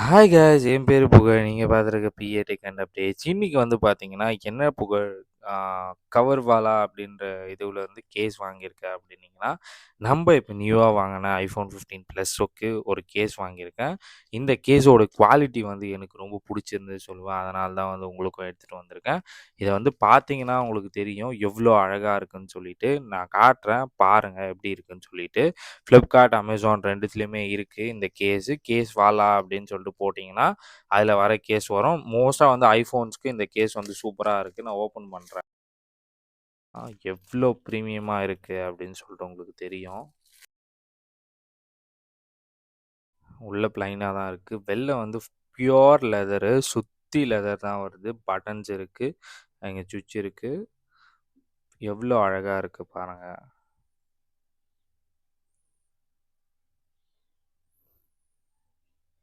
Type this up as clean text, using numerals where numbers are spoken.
Hi guys என் பேர் புகழ். நீங்கள் பார்த்துருக்க பிஏ டெக் அண்ட் அப்டேட்ஸ். இன்னைக்கு வந்து பார்த்தீங்கன்னா, என்ன புகழ் கவர்வாலா அப்படின்ற இதுல வந்து கேஸ் வாங்கியிருக்கேன் அப்படின்னீங்கன்னா, நம்ம இப்போ நியூவாக வாங்கின ஐஃபோன் 15 ப்ளஸ்ஸுக்கு ஒரு கேஸ் வாங்கியிருக்கேன். இந்த கேஸோட குவாலிட்டி வந்து எனக்கு ரொம்ப பிடிச்சிருந்தது சொல்லுவேன். அதனால தான் வந்து உங்களுக்கும் எடுத்துகிட்டு வந்திருக்கேன். இதை வந்து பார்த்தீங்கன்னா உங்களுக்கு தெரியும் எவ்வளோ அழகாக இருக்குன்னு சொல்லிட்டு. நான் காட்டுறேன் பாருங்கள் எப்படி இருக்குன்னு சொல்லிட்டு. ஃப்ளிப்கார்ட், அமேசான் 2த்துலயுமே இருக்கு இந்த கேஸு. கேஸ் வாலா அப்படின்னு சொல்லிட்டு போட்டிங்கன்னா, அதில வர கேஸ் வரும். மோஸ்ட்டா வந்து ஐஃபோன்ஸ்க்கு இந்த கேஸ் வந்து சூப்பரா இருக்கு. நான் ஓப்பன் பண்றேன். எவ்ளோ பிரீமியமா இருக்கு அப்படின்னு சொல்லிட்டு உங்களுக்கு தெரியும். உள்ள பிளைனா தான் இருக்கு. வெளில வந்து பியூர் லெதரு. சுத்தி லெதர் தான் வருது. பட்டன்ஸ் இருக்கு. இங்க சுவிட்ச் இருக்கு. எவ்ளோ அழகா இருக்கு பாருங்க.